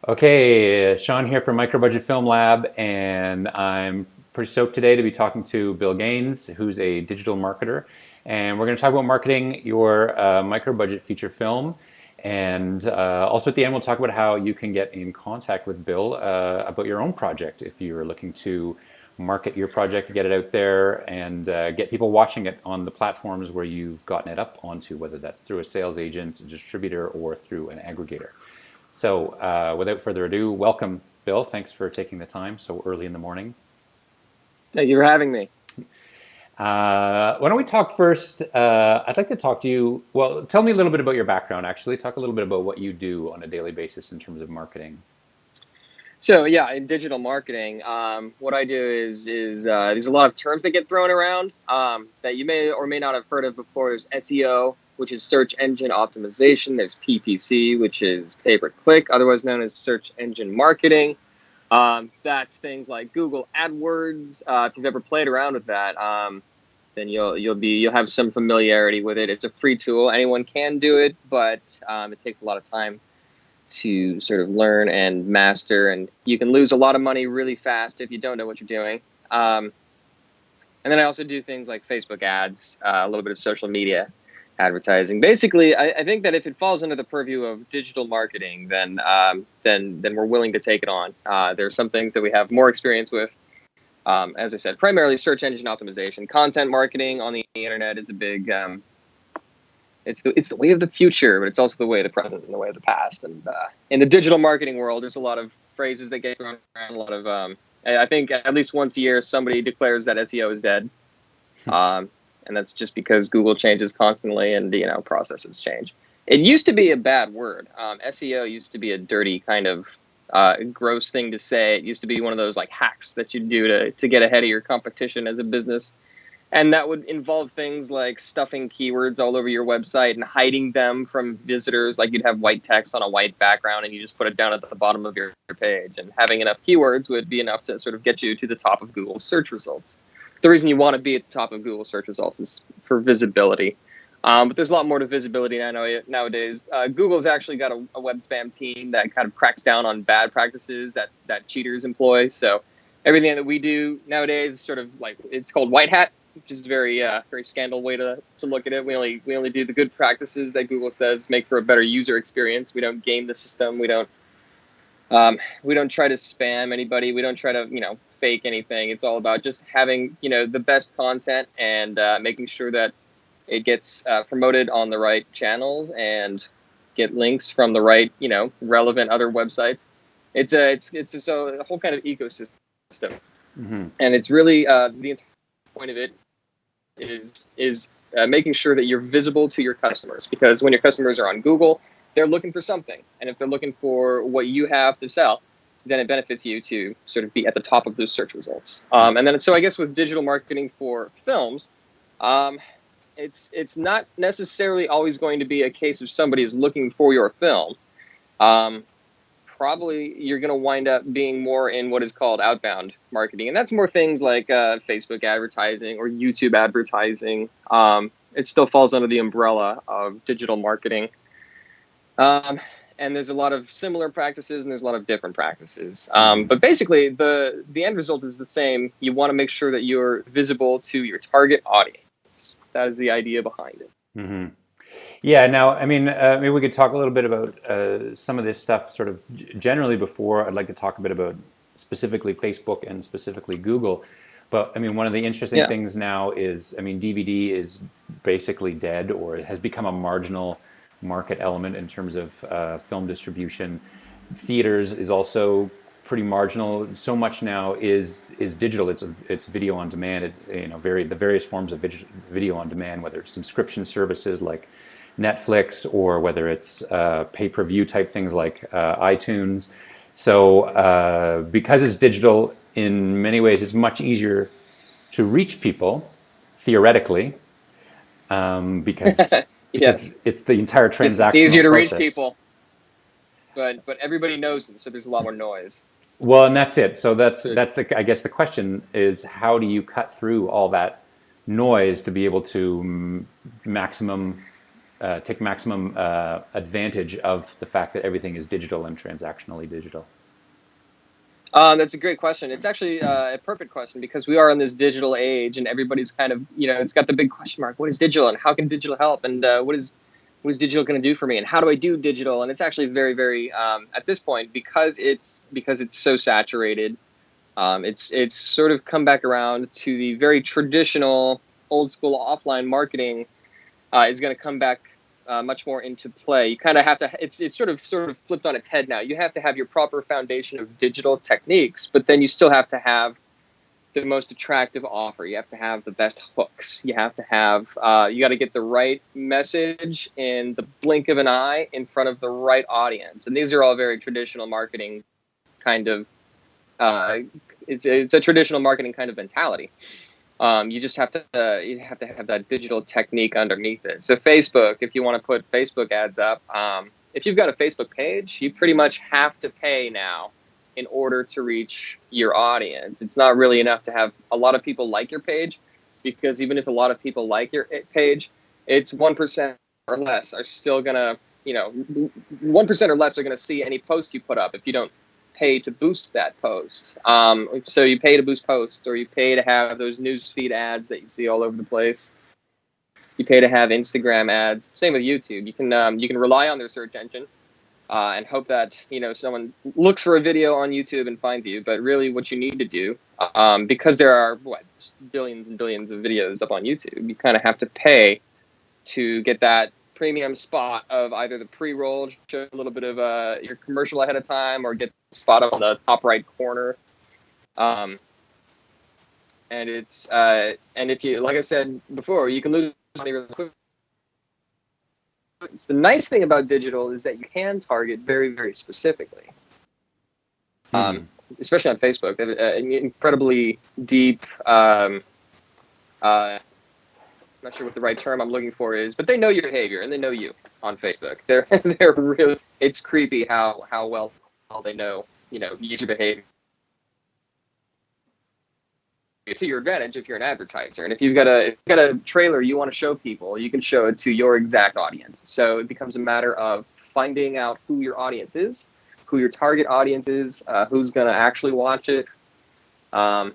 Okay, Sean here from Microbudget Film Lab, and I'm pretty stoked today to be talking to Bil Gaines, who's a digital marketer. And we're going to talk about marketing your micro-budget feature film. And also at the end, we'll talk about how you can get in contact with Bill about your own project if you're looking to market your project, get it out there, and get people watching it on the platforms where you've gotten it up onto, whether that's through a sales agent, a distributor, or through an aggregator. So, without further ado, welcome, Bill. Thanks for taking the time so early in the morning. Thank you for having me. Why don't we talk first? I'd like to talk to you. Well, tell me a little bit about your background, actually. Talk a little bit about what you do on a daily basis in terms of marketing. So yeah, in digital marketing, what I do is there's a lot of terms that get thrown around that you may or may not have heard of before. There's SEO, which is search engine optimization. There's PPC, which is pay per click, otherwise known as search engine marketing. That's things like Google AdWords. If you've ever played around with that, then you'll have some familiarity with it. It's a free tool. Anyone can do it, but it takes a lot of time to sort of learn and master, and you can lose a lot of money really fast if you don't know what you're doing. And then I also do things like Facebook ads, a little bit of social media advertising. Basically, I think that if it falls under the purview of digital marketing, then we're willing to take it on. There are some things that we have more experience with. As I said, primarily search engine optimization. Content marketing on the internet is a big it's the way of the future, but it's also the way of the present and the way of the past. And in the digital marketing world, there's a lot of phrases that get thrown around. A lot of I think at least once a year, somebody declares that SEO is dead, and that's just because Google changes constantly and processes change. It used to be a bad word. SEO used to be a dirty kind of gross thing to say. It used to be one of those like hacks that you do to get ahead of your competition as a business. And that would involve things like stuffing keywords all over your website and hiding them from visitors. Like you'd have white text on a white background and you just put it down at the bottom of your page. And having enough keywords would be enough to sort of get you to the top of Google's search results. The reason you want to be at the top of Google search results is for visibility. But there's a lot more to visibility nowadays. Google's actually got a web spam team that kind of cracks down on bad practices that cheaters employ. So everything that we do nowadays is sort of like, it's called white hat, which is a very scandal way to look at it. We only do the good practices that Google says make for a better user experience. We don't game the system. We don't try to spam anybody. We don't try to fake anything. It's all about just having the best content and making sure that it gets promoted on the right channels and get links from the right relevant other websites. It's just a whole kind of ecosystem, Mm-hmm. and it's really the entire point of it is making sure that you're visible to your customers, because when your customers are on Google, they're looking for something, and if they're looking for what you have to sell, then it benefits you to sort of be at the top of those search results. And then so I guess with digital marketing for films, it's not necessarily always going to be a case of somebody is looking for your film. Probably you're going to wind up being more in what is called outbound marketing. And that's more things like Facebook advertising or YouTube advertising. It still falls under the umbrella of digital marketing. And there's a lot of similar practices and there's a lot of different practices. But basically, the end result is the same. You want to make sure that you're visible to your target audience. That is the idea behind it. Mm-hmm. Yeah, now, I mean, maybe we could talk a little bit about some of this stuff sort of generally before. I'd like to talk a bit about specifically Facebook and specifically Google. But I mean, one of the interesting Yeah. things now is, I mean, DVD is basically dead or it has become a marginal market element in terms of film distribution. Theaters is also pretty marginal. So much now is digital. It's video on demand. The various forms of video on demand, whether it's subscription services like Netflix or whether it's pay-per-view type things like iTunes. So because it's digital, in many ways, it's much easier to reach people theoretically because Yes. it's the entire It's easier transactional to reach process. people, but everybody knows it, so there's a lot more noise. Well, and that's it. So So it's I guess the question is, how do you cut through all that noise to be able to maximum take maximum advantage of the fact that everything is digital and transactionally digital? That's a great question. It's actually a perfect question because we are in this digital age, and everybody's kind of, it's got the big question mark. What is digital, and how can digital help, and what is digital going to do for me, and how do I do digital? And it's actually very, very at this point, because it's so saturated. It's sort of come back around to the very traditional, old school offline marketing is going to come back much more into play. You kind of have to. It's sort of flipped on its head now. You have to have your proper foundation of digital techniques, but then you still have to have the most attractive offer. You have to have the best hooks. You have to have. You got to get the right message in the blink of an eye in front of the right audience. And these are all very traditional marketing kind of. It's a traditional marketing kind of mentality. You just have to have that digital technique underneath it. So Facebook, if you want to put Facebook ads up, if you've got a Facebook page, you pretty much have to pay now in order to reach your audience. It's not really enough to have a lot of people like your page, because even if a lot of people like your page, it's 1% or less are still gonna, 1% or less are gonna see any post you put up if you don't pay to boost that post. So you pay to boost posts, or you pay to have those newsfeed ads that you see all over the place. You pay to have Instagram ads. Same with YouTube. You can rely on their search engine and hope that someone looks for a video on YouTube and finds you. But really, what you need to do, because there are billions and billions of videos up on YouTube, you kind of have to pay to get that premium spot of either the pre-roll, show a little bit of your commercial ahead of time, or get the spot up on the top right corner. And it's and if you, like I said before, you can lose money really quick. The nice thing about digital is that you can target very, very specifically. Especially on Facebook, they have an incredibly deep. I'm not sure what the right term I'm looking for is, but they know your behavior and they know you on Facebook. They're really, it's creepy how well they know, user behavior to your advantage if you're an advertiser. And if you've got a trailer you want to show people, you can show it to your exact audience. So it becomes a matter of finding out who your audience is, who your target audience is, who's going to actually watch it. And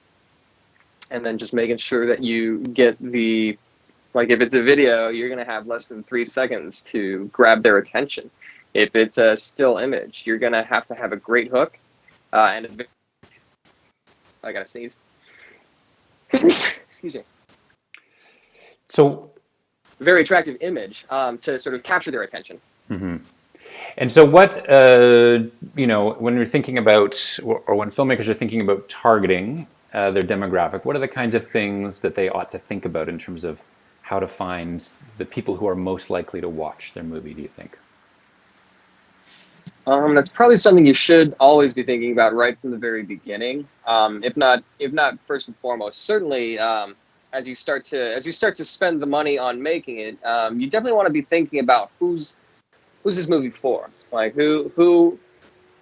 then just making sure that you get if it's a video, you're going to have less than 3 seconds to grab their attention. If it's a still image, you're going to have a great hook. I got to sneeze. Excuse me. So, very attractive image to sort of capture their attention. Mm-hmm. And so what, when you're thinking about, or when filmmakers are thinking about targeting their demographic, what are the kinds of things that they ought to think about in terms of how to find the people who are most likely to watch their movie, do you think? That's probably something you should always be thinking about right from the very beginning. If not first and foremost, certainly as you start to spend the money on making it, you definitely want to be thinking about who's this movie for? Like who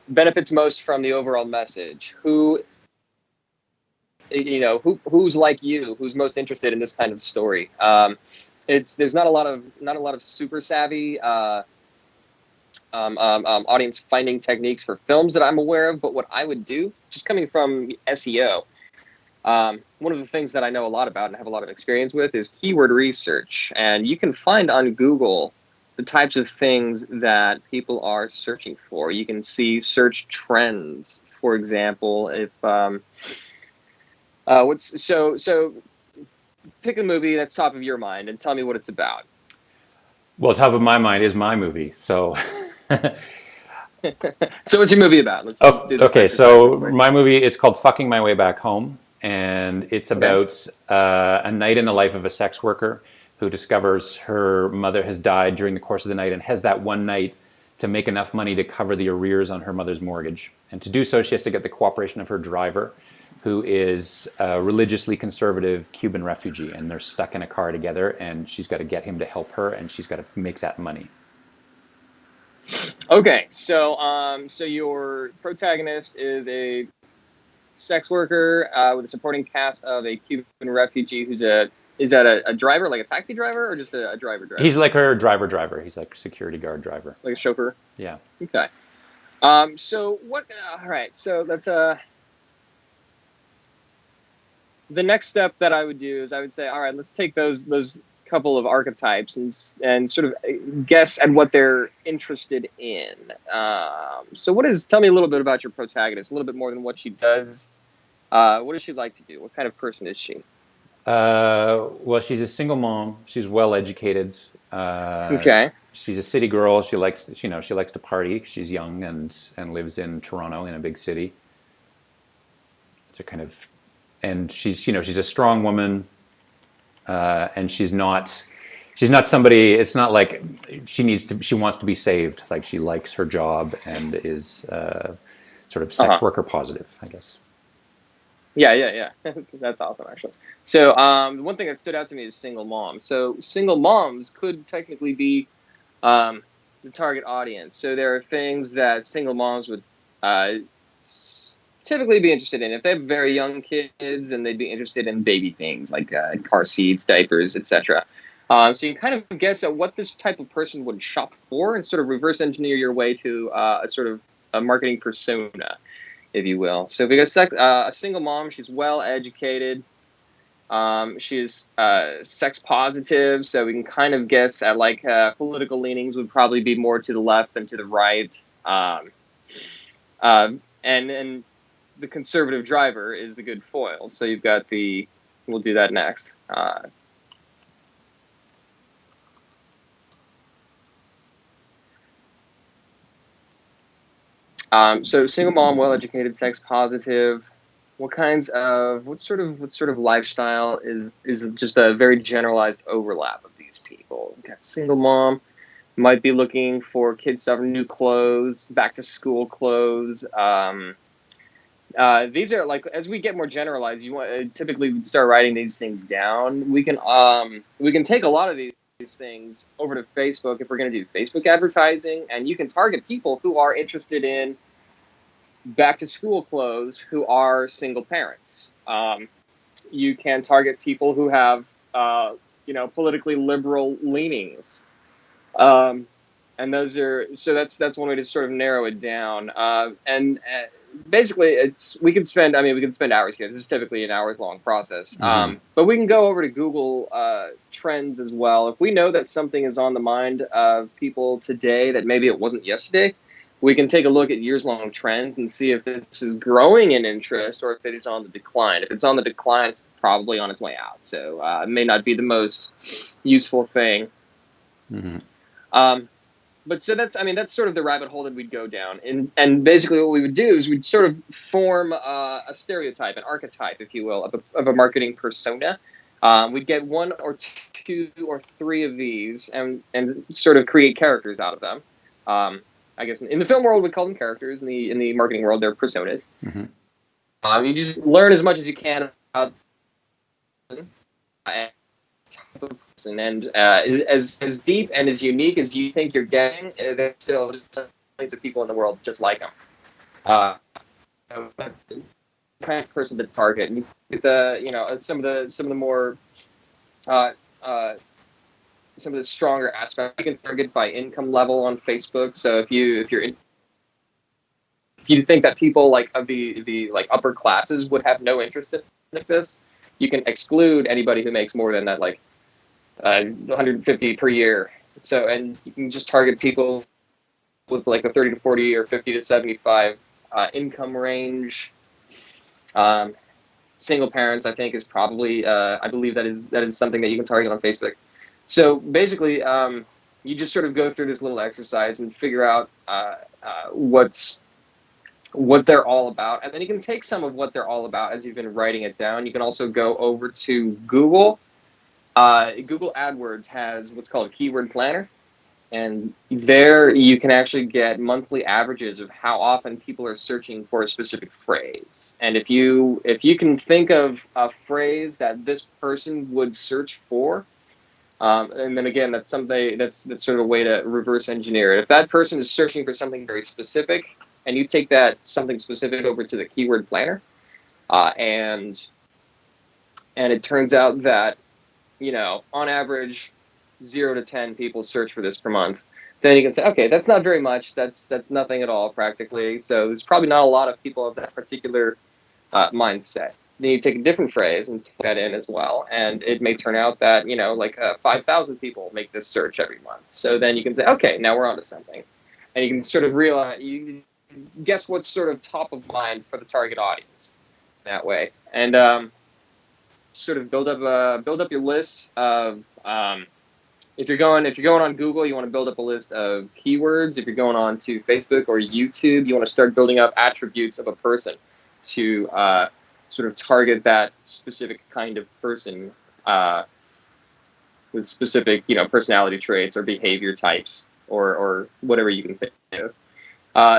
benefits most from the overall message? Who's like you, who's most interested in this kind of story. There's not a lot of super savvy audience finding techniques for films that I'm aware of, but what I would do, just coming from SEO, one of the things that I know a lot about and have a lot of experience with is keyword research. And you can find on Google the types of things that people are searching for. You can see search trends, for example. If so pick a movie that's top of your mind and tell me what it's about. Well, top of my mind is my movie, so. So what's your movie about? Let's do this. Okay, so my movie, it's called Fucking My Way Back Home, and it's about a night in the life of a sex worker who discovers her mother has died during the course of the night and has that one night to make enough money to cover the arrears on her mother's mortgage. And to do so, she has to get the cooperation of her driver, who is a religiously conservative Cuban refugee, and they're stuck in a car together, and she's got to get him to help her, and she's got to make that money. Okay, so your protagonist is a sex worker with a supporting cast of a Cuban refugee who's a Is that a driver, like a taxi driver, or just a driver He's driver, like her driver. He's like security guard driver. like a chauffeur? Yeah. Okay. So what? All right. So that's the next step that I would do is I would say, all right, let's take those couple of archetypes and sort of guess at what they're interested in. So tell me a little bit about your protagonist, a little bit more than what she does. What does she like to do? What kind of person is she? Well, she's a single mom. She's well educated. Okay. She's a city girl. She likes, she likes to party. She's young and lives in Toronto, in a big city. It's a kind of, and she's a strong woman, and she's not somebody. It's not like she wants to be saved. Like, she likes her job and is sort of sex worker positive, I guess. Yeah. That's awesome, actually. So, one thing that stood out to me is single mom. So, single moms could technically be the target audience. So, there are things that single moms would typically be interested in. If they have very young kids, then they'd be interested in baby things like car seats, diapers, etc. So, you can kind of guess at what this type of person would shop for and sort of reverse engineer your way to a sort of a marketing persona, if you will. So if we got a single mom, she's well educated. She's sex positive, so we can kind of guess at like political leanings would probably be more to the left than to the right. And the conservative driver is the good foil. So you've got we'll do that next. So single mom, well-educated, sex positive. What sort of lifestyle is just a very generalized overlap of these people? We've got single mom, might be looking for kids to have new clothes, back to school clothes. These are like, as we get more generalized, typically start writing these things down. We can take a lot of these things over to Facebook if we're going to do Facebook advertising, and you can target people who are interested in back to school clothes who are single parents. You can target people who have politically liberal leanings, and that's one way to sort of narrow it down. And basically, we could spend hours here. This is typically an hours long process. But we can go over to Google Trends as well. If we know that something is on the mind of people today that maybe it wasn't yesterday, we can take a look at years-long trends and see if this is growing in interest or if it is on the decline. If it's on the decline, it's probably on its way out. So it may not be the most useful thing. But so that's sort of the rabbit hole that we'd go down. And basically what we would do is we'd sort of form a stereotype, an archetype, if you will, of a marketing persona. We'd get one or two or three of these and sort of create characters out of them. I guess in the film world, we call them characters. In the marketing world, they're personas. You just learn as much as you can about type of person, and as deep and as unique as you think you're getting, there's still millions of people in the world just like them. Kind of person to target, and you get some of the more some of the stronger aspects. You can target by income level on Facebook. So if you think that people like of the like upper classes would have no interest in like this, you can exclude anybody who makes more than that, like 150 per year. So, and you can just target people with like a 30 to 40 or 50 to 75 income range. Single parents, I think, is probably I believe that is something that you can target on Facebook. So basically, you just sort of go through this little exercise and figure out what they're all about, and then you can take some of what they're all about as you've been writing it down. You can also go over to Google. Google AdWords has what's called a keyword planner, and there you can actually get monthly averages of how often people are searching for a specific phrase. And if you can think of a phrase that this person would search for, and then again, that's something that's sort of a way to reverse engineer it. If that person is searching for something very specific, and you take that something specific over to the keyword planner, and it turns out that on average, 0 to 10 people search for this per month. Then you can say, okay, that's not very much. That's nothing at all practically. So there's probably not a lot of people of that particular mindset. Then you take a different phrase and put that in as well, and it may turn out that 5,000 people make this search every month. So then you can say, okay, now we're onto something, and you can sort of realize, you guess what's sort of top of mind for the target audience that way, and sort of build up your list of if you're going on Google, you want to build up a list of keywords. If you're going on to Facebook or YouTube, you want to start building up attributes of a person to sort of target that specific kind of person with specific, personality traits or behavior types or whatever you can think of.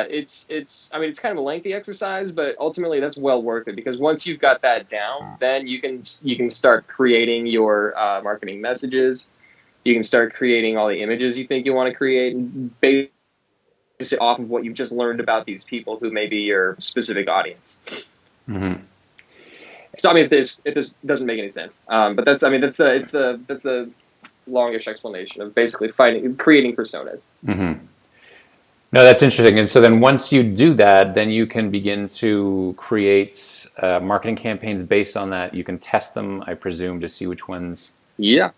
It's kind of a lengthy exercise, but ultimately that's well worth it, because once you've got that down, then you can start creating your marketing messages. You can start creating all the images you think you want to create and base it off of what you've just learned about these people who may be your specific audience. Mm-hmm. So if this doesn't make any sense, but that's the longish explanation of basically creating personas. Mm-hmm. No, that's interesting. And so then once you do that, then you can begin to create marketing campaigns based on that. You can test them, I presume, to see which ones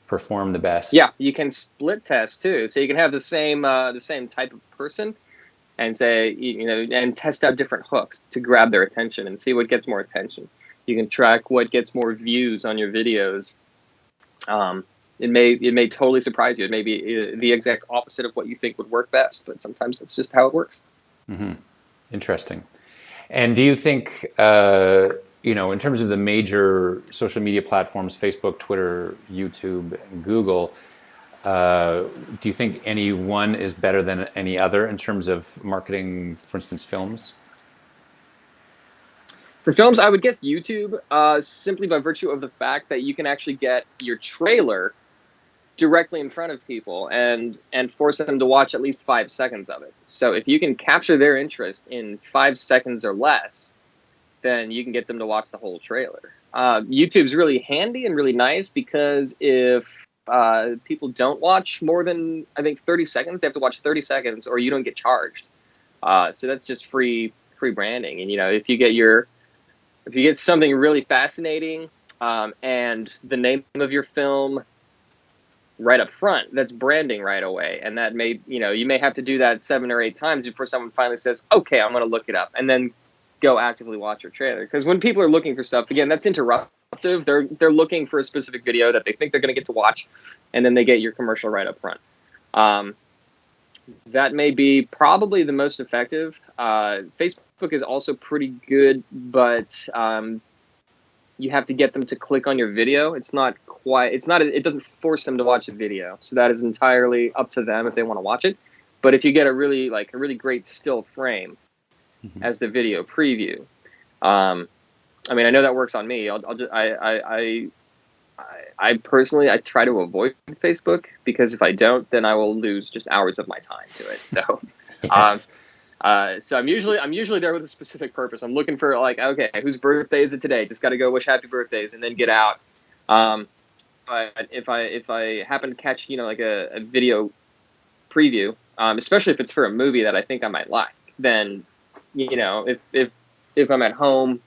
perform the best. Yeah, you can split test too. So you can have the same type of person and say, and test out different hooks to grab their attention and see what gets more attention. You can track what gets more views on your videos. It may totally surprise you. It may be the exact opposite of what you think would work best, but sometimes that's just how it works. Mm-hmm. Interesting. And do you think, in terms of the major social media platforms, Facebook, Twitter, YouTube, and Google, do you think any one is better than any other in terms of marketing, for instance, films? For films, I would guess YouTube, simply by virtue of the fact that you can actually get your trailer directly in front of people and force them to watch at least 5 seconds of it. So if you can capture their interest in 5 seconds or less, then you can get them to watch the whole trailer. YouTube's really handy and really nice, because if people don't watch more than, I think, 30 seconds, they have to watch 30 seconds or you don't get charged. So that's just free branding. And if you get something really fascinating and the name of your film right up front, that's branding right away. And that you may have to do that 7 or 8 times before someone finally says, okay, I'm going to look it up, and then go actively watch your trailer. Because when people are looking for stuff, again, that's interruptive. They're looking for a specific video that they think they're going to get to watch, and then they get your commercial right up front. That may be probably the most effective. Facebook is also pretty good, but you have to get them to click on your video. It doesn't force them to watch a video. So that is entirely up to them if they want to watch it. But if you get a really great still frame as the video preview, I know that works on me. I personally try to avoid Facebook, because if I don't, then I will lose just hours of my time to it. So, Yes. So I'm usually there with a specific purpose. I'm looking for, okay, whose birthday is it today? Just got to go wish happy birthdays and then get out. But if I happen to catch a video preview, especially if it's for a movie that I think I might like, then if I'm at home,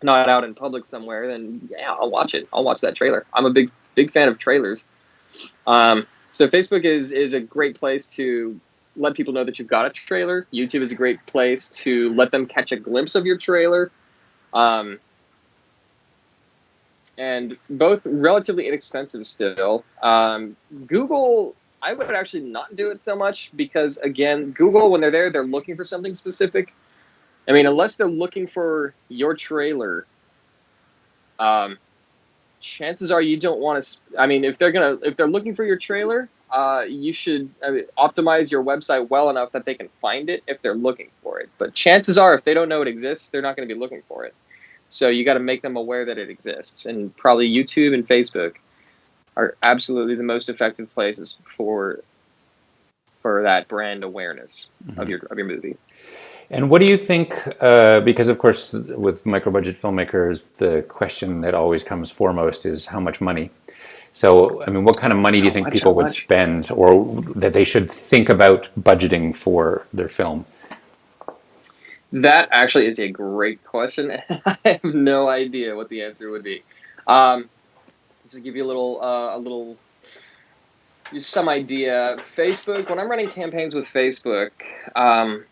not out in public somewhere, then yeah, I'll watch it. I'll watch that trailer. I'm a big fan of trailers. So Facebook is a great place to let people know that you've got a trailer. YouTube is a great place to let them catch a glimpse of your trailer. And both relatively inexpensive still. Google, I would actually not do it so much, because again, Google, when they're there, they're looking for something specific. Unless they're looking for your trailer, chances are you don't want to. If they're looking for your trailer, you should optimize your website well enough that they can find it if they're looking for it. But chances are, if they don't know it exists, they're not going to be looking for it. So you got to make them aware that it exists, and probably YouTube and Facebook are absolutely the most effective places for that brand awareness of your movie. And what do you think, because of course with micro-budget filmmakers, the question that always comes foremost is how much money. So, I mean, what kind of money do you How think much? How people would much? spend, or that they should think about budgeting for their film? That actually is a great question. I have no idea what the answer would be. Um, just to give you a little, just some idea. Facebook. When I'm running campaigns with Facebook, um,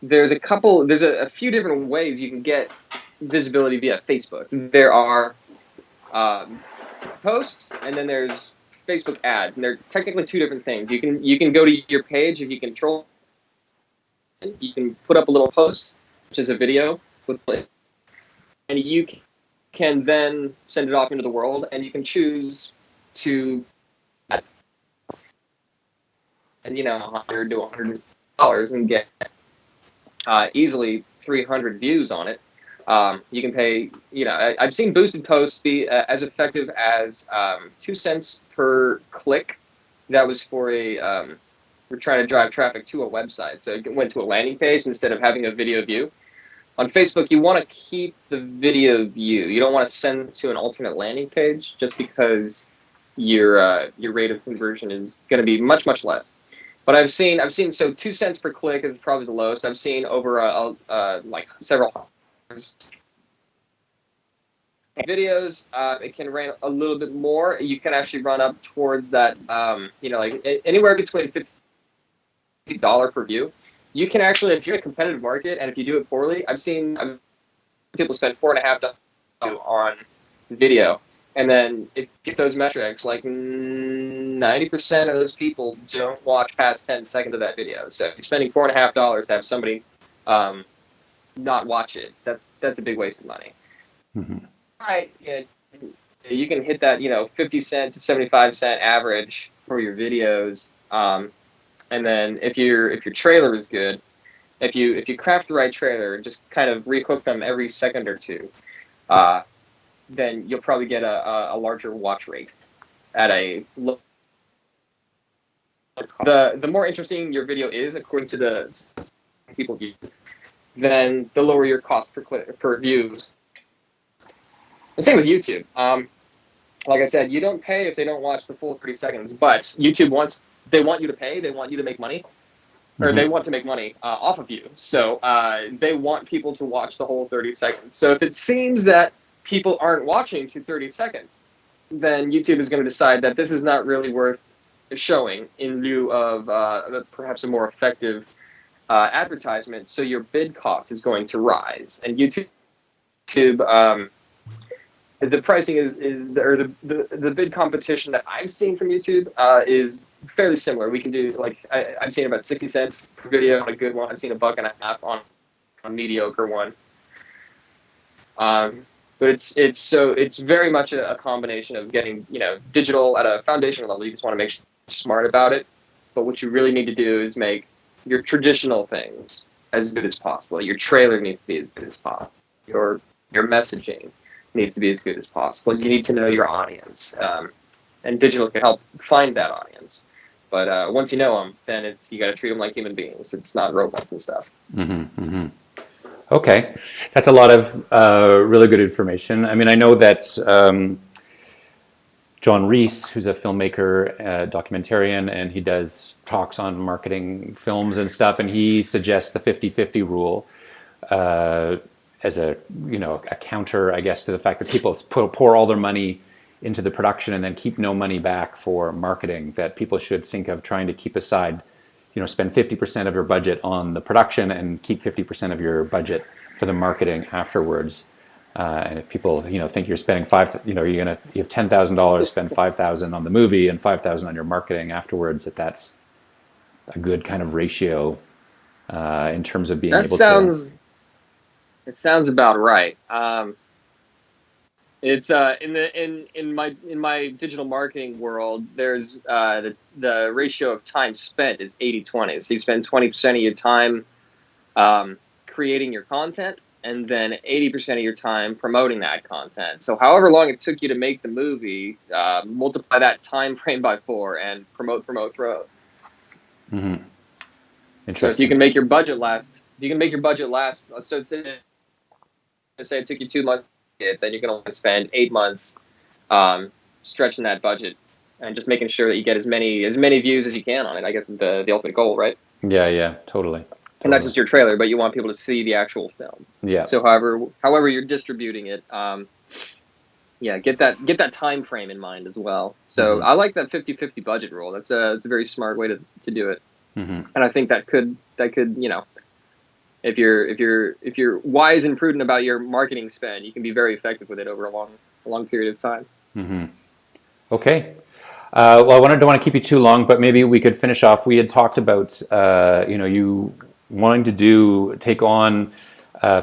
there's a few different ways you can get visibility via Facebook. There are um, posts, and then there's Facebook ads, and they're technically two different things. You can go to your page if you control. You can put up a little post, which is a video with, and you can then send it off into the world, and you can choose to, and 100 to $100 and get easily 300 views on it. You can pay, I've seen boosted posts be as effective as 2 cents per click. That was for we're trying to drive traffic to a website. So it went to a landing page instead of having a video view. On Facebook, you want to keep the video view. You don't want to send to an alternate landing page just because your rate of conversion is going to be much, much less. But I've seen so 2 cents per click is probably the lowest. I've seen over like several videos. It can run a little bit more. You can actually run up towards that. Like anywhere between $50 per view. You can actually, if you're in a competitive market and if you do it poorly, I've seen people spend $4.50 on video. And then if you get those metrics, like 90% of those people don't watch past 10 seconds of that video. So if you're spending $4.50 to have somebody not watch it, that's a big waste of money. Mm-hmm. Right. You can hit that 50 cent to 75 cent average for your videos. And then if your trailer is good, if you craft the right trailer and just kind of rehook them every second or two, then you'll probably get a larger watch rate at a low. The more interesting your video is, according to the people view, then the lower your cost per views. The same with YouTube. Like I said, you don't pay if they don't watch the full 30 seconds, but YouTube they want you to pay, they want you to make money, or they want to make money off of you. So they want people to watch the whole 30 seconds. So if it seems that people aren't watching to 30 seconds, then YouTube is going to decide that this is not really worth showing in lieu of perhaps a more effective advertisement. So your bid cost is going to rise, and YouTube the pricing or the bid competition that I've seen from YouTube is fairly similar. We can do I've seen about 60 cents per video on a good one. I've seen $1.50 on a mediocre one. But it's very much a combination of getting digital at a foundational level. You just want to make sure you're smart about it. But what you really need to do is make your traditional things as good as possible. Your trailer needs to be as good as possible. Your messaging needs to be as good as possible. You need to know your audience, and digital can help find that audience. But once you know them, then you got to treat them like human beings. It's not robots and stuff. Mm-hmm, mm-hmm. Okay, that's a lot of really good information. I mean, I know that John Reese, who's a filmmaker, documentarian, and he does talks on marketing films and stuff, and he suggests the 50-50 rule. As a counter, I guess, to the fact that people pour all their money into the production and then keep no money back for marketing. That people should think of trying to keep aside, spend 50% of your budget on the production and keep 50% of your budget for the marketing afterwards. And if people think you're spending you have $10,000, spend $5,000 on the movie and $5,000 on your marketing afterwards. That's a good kind of ratio in terms of being able to. It sounds about right. It's in my digital marketing world, there's the ratio of time spent is 80-20. So you spend 20% of your time creating your content, and then 80% of your time promoting that content. So however long it took you to make the movie, multiply that time frame by 4 and promote. Mm-hmm. So if you can make your budget last, so say it took you 2 months, then you can only spend 8 months stretching that budget and just making sure that you get as many views as you can on it. I guess is the ultimate goal, right? Yeah, totally. And not just your trailer, but you want people to see the actual film. Yeah. So however you're distributing it, get that time frame in mind as well. So I like that 50-50 budget rule. It's a very smart way to do it. And I think that could if you're wise and prudent about your marketing spend, you can be very effective with it over a long period of time. Okay. Well, I don't want to keep you too long, but maybe we could finish off. We had talked about you wanting to take on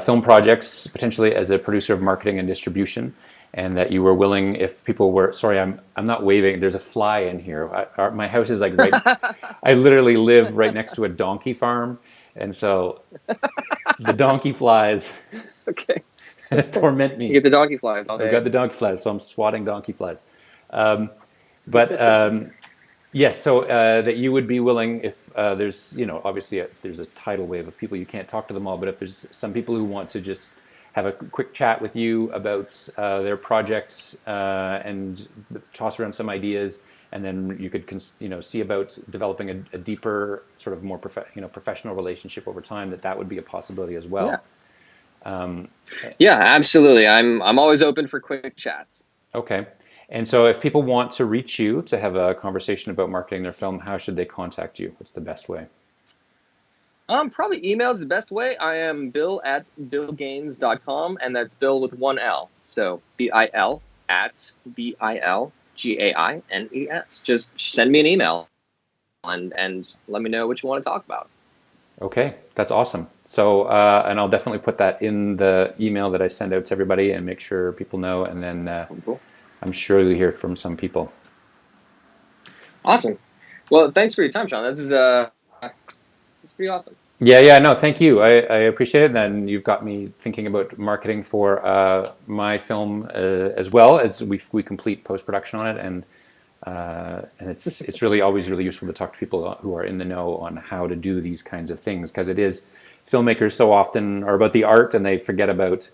film projects potentially as a producer of marketing and distribution, and that you were willing, if people were, sorry, I'm not waving. There's a fly in here. My house is like right. I literally live right next to a donkey farm, and so the donkey flies torment me. You get the donkey flies all day. I've got the donkey flies, so I'm swatting donkey flies. Yes, so that you would be willing, if there's, obviously if there's a tidal wave of people, you can't talk to them all, but if there's some people who want to just have a quick chat with you about their projects and toss around some ideas, and then you could see about developing a deeper, sort of more professional relationship over time, that would be a possibility as well. Yeah, absolutely. I'm always open for quick chats. Okay. And so if people want to reach you to have a conversation about marketing their film, how should they contact you? What's the best way? Probably email is the best way. I am bill@bilgaines.com, and that's Bill with one L. So BIL@BILGAINES. Just send me an email and let me know what you want to talk about. Okay, that's awesome. So, and I'll definitely put that in the email that I send out to everybody and make sure people know, and then Cool. I'm sure you'll hear from some people. Awesome. Well, thanks for your time, Sean. This is it's pretty awesome. Yeah, no, thank you. I appreciate it, and you've got me thinking about marketing for my film as well as we complete post-production on it, and it's really always really useful to talk to people who are in the know on how to do these kinds of things, because it is, filmmakers so often are about the art and they forget about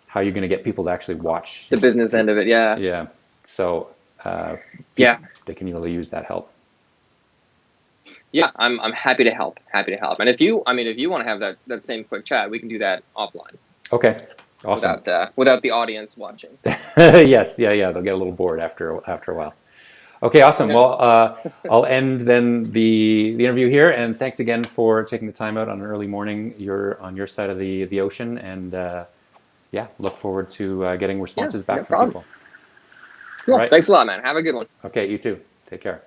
how you're going to get people to actually watch the business end of it. Yeah. So they can really use that help. Yeah, I'm happy to help. And if you want to have that same quick chat, we can do that offline. Okay. Awesome. Without the audience watching. Yes. Yeah. They'll get a little bored after a while. Okay. Awesome. Well, I'll end then the interview here, and thanks again for taking the time out on an early morning. You're on your side of the ocean, and look forward to getting responses back from people. Cool. Right. Thanks a lot, man. Have a good one. Okay. You too. Take care.